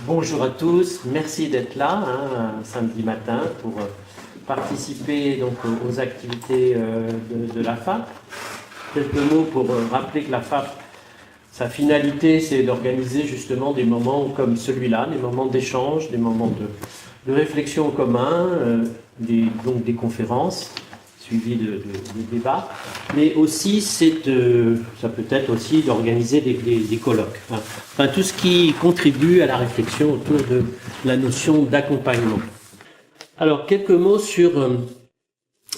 Bonjour à tous, merci d'être là un samedi matin pour participer donc aux activités de la FAP. Quelques mots pour rappeler que la FAP, sa finalité, c'est d'organiser justement des moments comme celui-là, des moments d'échange, des moments de réflexion en commun, donc des conférences suivies de débats, mais aussi ça peut être aussi d'organiser des colloques. Enfin, tout ce qui contribue à la réflexion autour de la notion d'accompagnement. Alors, quelques mots sur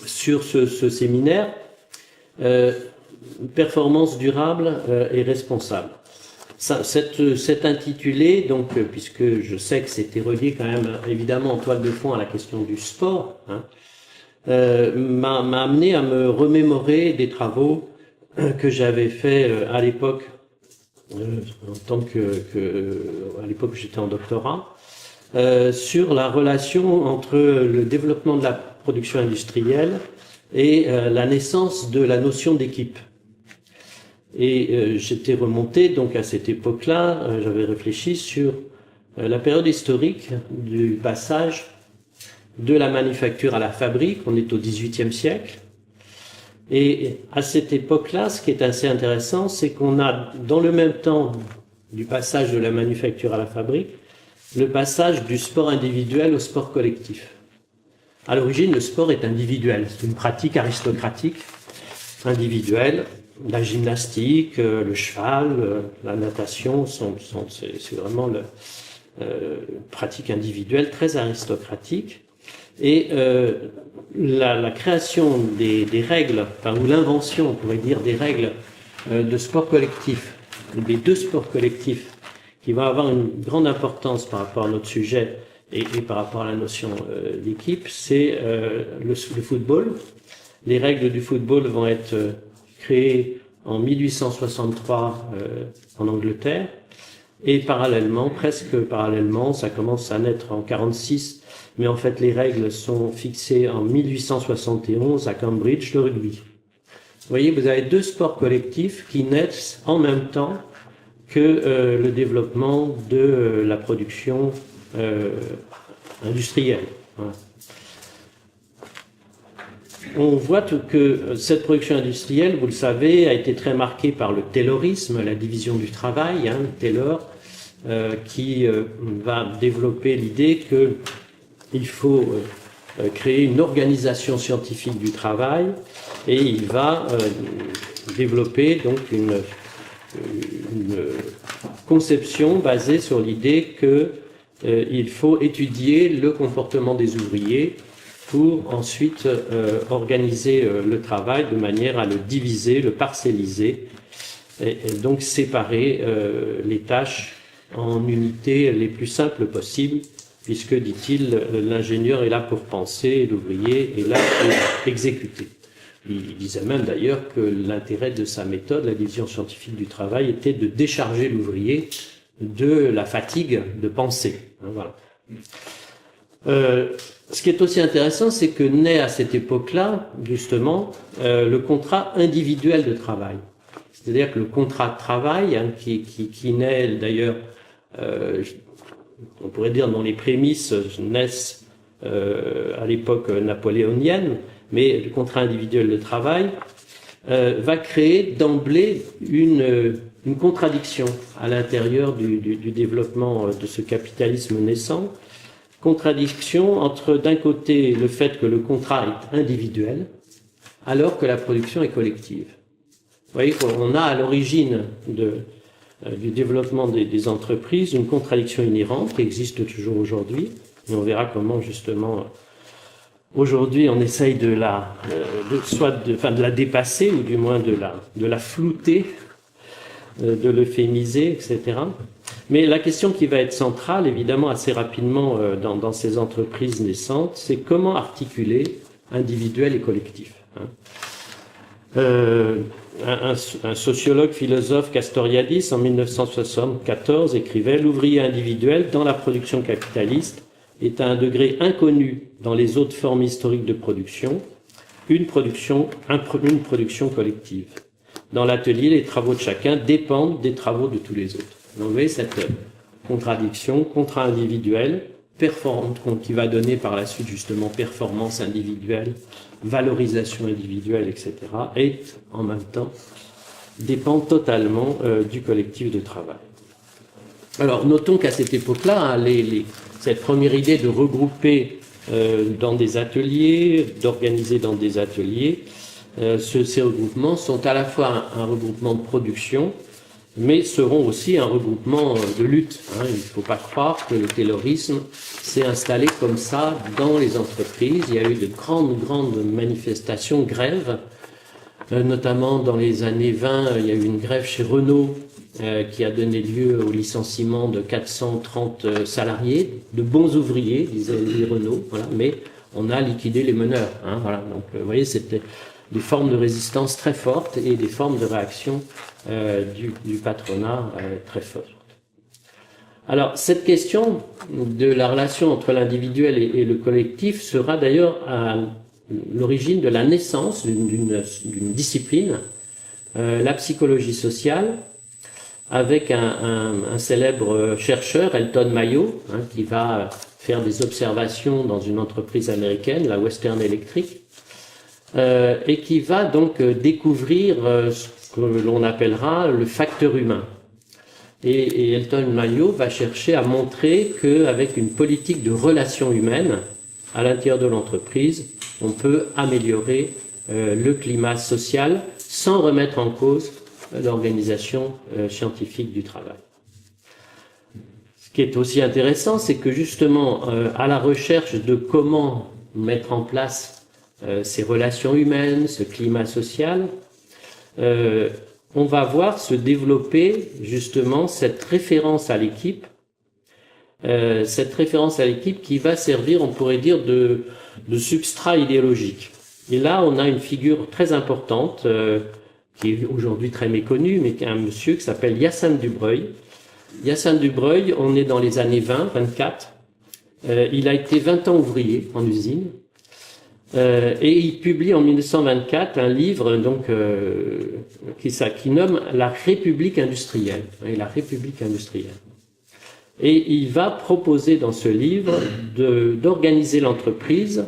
ce séminaire, performance durable et responsable. Cet intitulé, donc, puisque je sais que c'était relié quand même évidemment en toile de fond à la question du sport, m'a amené à me remémorer des travaux que j'avais fait à l'époque, en tant à l'époque j'étais en doctorat, sur la relation entre le développement de la production industrielle et la naissance de la notion d'équipe. Et j'étais remonté donc à cette époque-là, j'avais réfléchi sur la période historique du passage de la manufacture à la fabrique. On est au XVIIIe siècle. Et à cette époque-là, ce qui est assez intéressant, c'est qu'on a, dans le même temps du passage de la manufacture à la fabrique, le passage du sport individuel au sport collectif. À l'origine, le sport est individuel. C'est une pratique aristocratique, individuelle. La gymnastique, le cheval, la natation, c'est vraiment une pratique individuelle très aristocratique. Et la création des règles, ou l'invention, on pourrait dire, des règles de sport collectif, des deux sports collectifs, qui vont avoir une grande importance par rapport à notre sujet et par rapport à la notion d'équipe, c'est le football. Les règles du football vont être créées en 1863 en Angleterre, et presque parallèlement, ça commence à naître en 46. Mais en fait, les règles sont fixées en 1871 à Cambridge, le rugby. Vous voyez, vous avez deux sports collectifs qui naissent en même temps que le développement de la production industrielle. Voilà. On voit que cette production industrielle, vous le savez, a été très marquée par le taylorisme, la division du travail, Taylor, qui va développer l'idée que il faut créer une organisation scientifique du travail, et il va développer donc une conception basée sur l'idée qu'il faut étudier le comportement des ouvriers pour ensuite organiser le travail de manière à le diviser, le parcelliser, et donc séparer les tâches en unités les plus simples possibles, puisque, dit-il, l'ingénieur est là pour penser et l'ouvrier est là pour exécuter. Il disait même d'ailleurs que l'intérêt de sa méthode, la division scientifique du travail, était de décharger l'ouvrier de la fatigue de penser. Voilà. Ce qui est aussi intéressant, c'est que naît à cette époque-là, justement, le contrat individuel de travail. C'est-à-dire que le contrat de travail, qui naît d'ailleurs, on pourrait dire dont les prémices naissent à l'époque napoléonienne, mais le contrat individuel de travail va créer d'emblée une contradiction à l'intérieur du développement de ce capitalisme naissant. Contradiction entre, d'un côté, le fait que le contrat est individuel, alors que la production est collective. Vous voyez qu'on a à l'origine du développement des entreprises une contradiction inhérente qui existe toujours aujourd'hui, et on verra comment justement aujourd'hui on essaye de la dépasser, ou du moins de la flouter, de l'euphémiser, etc. Mais la question qui va être centrale, évidemment, assez rapidement dans ces entreprises naissantes, c'est comment articuler individuel et collectif. Un sociologue philosophe, Castoriadis, en 1974, écrivait « L'ouvrier individuel dans la production capitaliste est à un degré inconnu dans les autres formes historiques de production, une production collective. Dans l'atelier, les travaux de chacun dépendent des travaux de tous les autres. » Donc, vous voyez, contradiction, contrat individuel, qui va donner par la suite justement performance individuelle, valorisation individuelle, etc. Et en même temps dépend totalement du collectif de travail. Alors notons qu'à cette époque-là, hein, cette première idée de regrouper dans des ateliers, d'organiser dans des ateliers, ces regroupements sont à la fois un regroupement de production, mais seront aussi un regroupement de lutte. Hein. Il ne faut pas croire que le taylorisme s'est installé comme ça dans les entreprises. Il y a eu de grandes manifestations, grèves, notamment dans les années 20, il y a eu une grève chez Renault qui a donné lieu au licenciement de 430 salariés, de bons ouvriers, disaient les Renault, voilà, mais on a liquidé les meneurs. Hein, voilà. Donc, vous voyez, c'était des formes de résistance très fortes et des formes de réaction du patronat très fortes. Alors, cette question de la relation entre l'individuel et le collectif sera d'ailleurs à l'origine de la naissance d'une discipline, la psychologie sociale, avec un célèbre chercheur, Elton Mayo, hein, qui va faire des observations dans une entreprise américaine, la Western Electric, et qui va donc découvrir ce que l'on appellera le facteur humain. Et Elton Mayo va chercher à montrer qu'avec une politique de relations humaines à l'intérieur de l'entreprise, on peut améliorer le climat social sans remettre en cause l'organisation scientifique du travail. Ce qui est aussi intéressant, c'est que justement, à la recherche de comment mettre en place ces relations humaines, ce climat social, on va voir se développer justement cette référence à l'équipe, qui va servir, on pourrait dire, de substrat idéologique. Et là, on a une figure très importante, qui est aujourd'hui très méconnu, mais qui est un monsieur qui s'appelle Hyacinthe Dubreuil. Hyacinthe Dubreuil, on est dans les années 24. Il a été 20 ans ouvrier en usine. Et il publie en 1924 un livre donc, qui nomme La République industrielle. Et la République industrielle. Et il va proposer dans ce livre d'organiser l'entreprise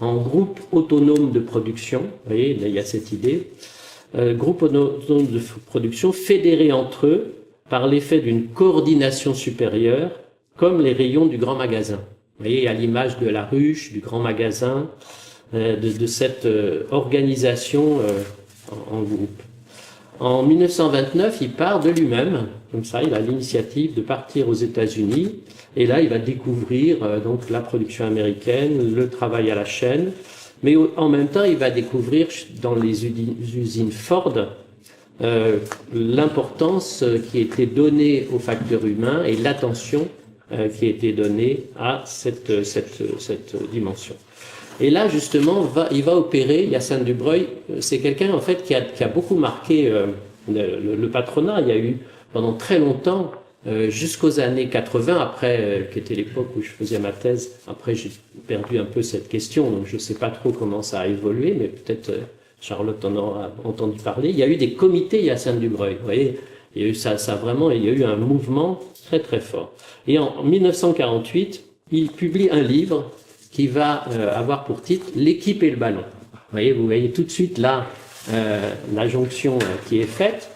en groupe autonome de production. Vous voyez, là, il y a cette idée. Groupe autonome de production fédérés entre eux par l'effet d'une coordination supérieure, comme les rayons du grand magasin. Vous voyez, à l'image de la ruche, du grand magasin, de cette organisation en groupe. En 1929, il part de lui-même, comme ça, il a l'initiative de partir aux États-Unis, et là, il va découvrir donc la production américaine, le travail à la chaîne, mais en même temps, il va découvrir dans les usines Ford l'importance qui était donnée au facteur humain et l'attention qui était donnée à cette dimension. Et là, justement, il va opérer, Hyacinthe Dubreuil, c'est quelqu'un, en fait, qui a beaucoup marqué le patronat. Il y a eu, pendant très longtemps, jusqu'aux années 80, après, qui était l'époque où je faisais ma thèse, après j'ai perdu un peu cette question, donc je ne sais pas trop comment ça a évolué, mais peut-être Charlotte en aura entendu parler. Il y a eu des comités Hyacinthe Dubreuil, vous voyez, il y a eu il y a eu un mouvement très très fort. Et en 1948, il publie un livre qui va avoir pour titre L'équipe et le ballon. Vous voyez tout de suite là la jonction qui est faite.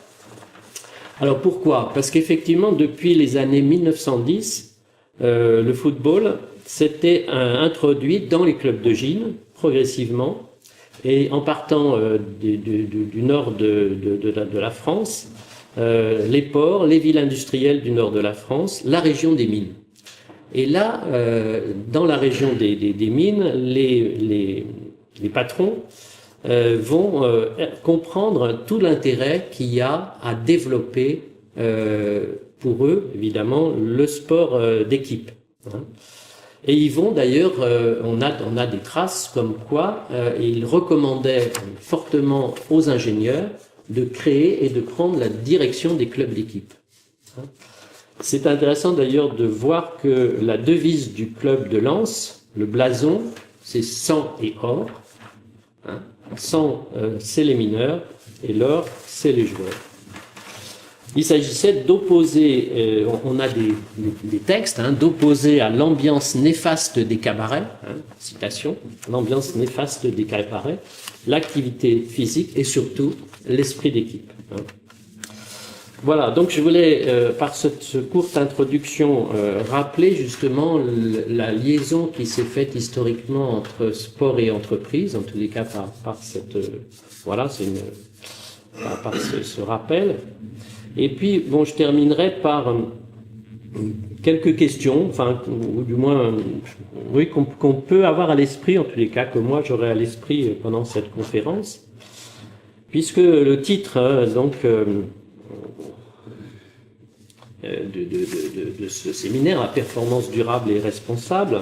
Alors pourquoi? Parce qu'effectivement, depuis les années 1910, le football s'était introduit dans les clubs de gym, progressivement, et en partant du nord de la France, les ports, les villes industrielles du nord de la France, la région des mines. Et là, dans la région des mines, les patrons vont comprendre tout l'intérêt qu'il y a à développer pour eux, évidemment, le sport d'équipe. Hein. Et ils vont d'ailleurs, on a des traces comme quoi ils recommandaient fortement aux ingénieurs de créer et de prendre la direction des clubs d'équipe. Hein. C'est intéressant d'ailleurs de voir que la devise du club de Lens, le blason, c'est sang et or. Hein. Sang, c'est les mineurs, et l'or, c'est les joueurs. Il s'agissait d'opposer, on a des textes, d'opposer à l'ambiance néfaste des cabarets, citation, l'ambiance néfaste des cabarets, l'activité physique et surtout l'esprit d'équipe. Voilà, donc je voulais, par cette courte introduction, rappeler justement la liaison qui s'est faite historiquement entre sport et entreprise, en tous les cas par cette, voilà, c'est par ce rappel. Et puis, bon, je terminerai par quelques questions, enfin, ou du moins, oui, qu'on peut avoir à l'esprit, en tous les cas, que moi j'aurai à l'esprit pendant cette conférence, puisque le titre, donc, de ce séminaire, la performance durable et responsable,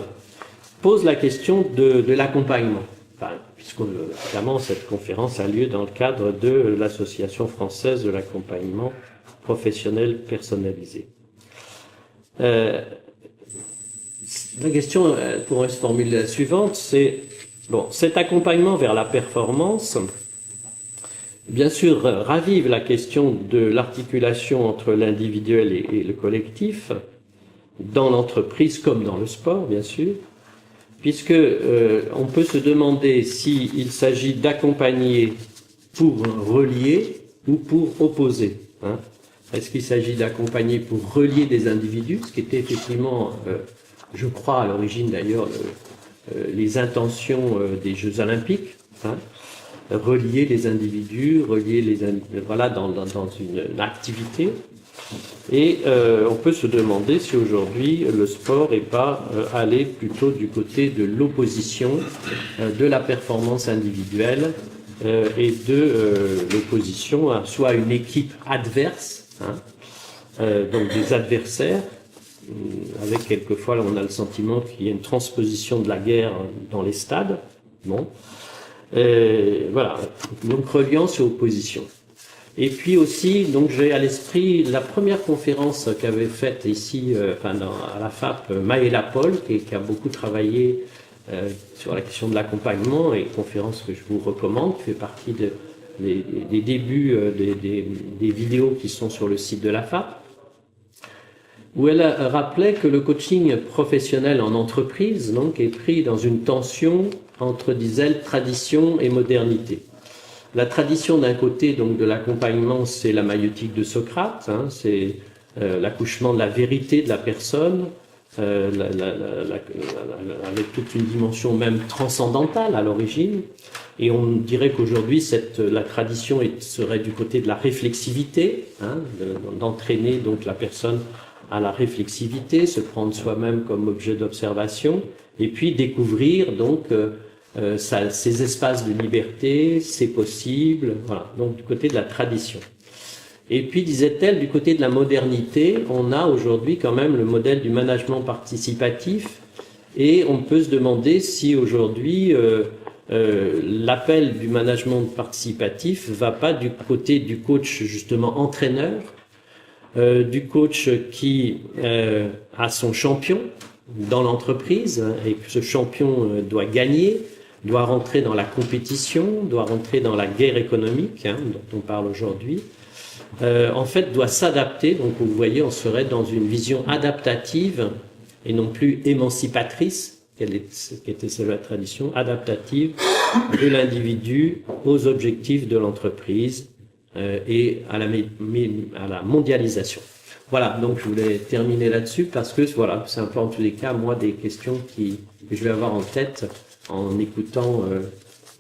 pose la question de l'accompagnement. Enfin, puisque évidemment cette conférence a lieu dans le cadre de l'Association française de l'accompagnement professionnel personnalisé. La question pourrait se formuler la suivante, c'est, bon, cet accompagnement vers la performance, bien sûr, ravive la question de l'articulation entre l'individuel et le collectif, dans l'entreprise comme dans le sport, bien sûr, puisque on peut se demander s'il s'agit d'accompagner pour relier ou pour opposer. Est-ce qu'il s'agit d'accompagner pour relier des individus, ce qui était effectivement, je crois à l'origine d'ailleurs, les intentions des Jeux Olympiques, relier les individus, voilà, dans une activité. Et on peut se demander si aujourd'hui le sport n'est pas allé plutôt du côté de l'opposition de la performance individuelle et de l'opposition à soit une équipe adverse, donc des adversaires, avec quelquefois là, on a le sentiment qu'il y a une transposition de la guerre dans les stades. Bon. Voilà, donc reliance et opposition. Et puis aussi, donc j'ai à l'esprit la première conférence qu'avait faite ici, à la FAP, Maëla Paul, qui a beaucoup travaillé sur la question de l'accompagnement, et conférence que je vous recommande, qui fait partie des débuts des vidéos qui sont sur le site de la FAP, où elle rappelait que le coaching professionnel en entreprise donc, est pris dans une tension entre, disait-elle, tradition et modernité. La tradition d'un côté donc de l'accompagnement, c'est la maïeutique de Socrate, c'est l'accouchement de la vérité de la personne, avec toute une dimension même transcendantale à l'origine. Et on dirait qu'aujourd'hui, la tradition serait du côté de la réflexivité, d'entraîner donc la personne à la réflexivité, se prendre soi-même comme objet d'observation, et puis découvrir donc ces espaces de liberté, c'est possible, voilà, donc du côté de la tradition. Et puis, disait-elle, du côté de la modernité, on a aujourd'hui quand même le modèle du management participatif, et on peut se demander si aujourd'hui l'appel du management participatif va pas du côté du coach justement entraîneur, du coach qui a son champion dans l'entreprise et que ce champion doit gagner, doit rentrer dans la compétition, doit rentrer dans la guerre économique dont on parle aujourd'hui, en fait doit s'adapter. Donc vous voyez, on serait dans une vision adaptative et non plus émancipatrice, qui était celle de la tradition, adaptative de l'individu aux objectifs de l'entreprise et à la mondialisation. Voilà, donc je voulais terminer là-dessus parce que voilà, c'est un peu en tous les cas, moi, des questions que je vais avoir en tête en écoutant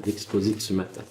l'exposé de ce matin.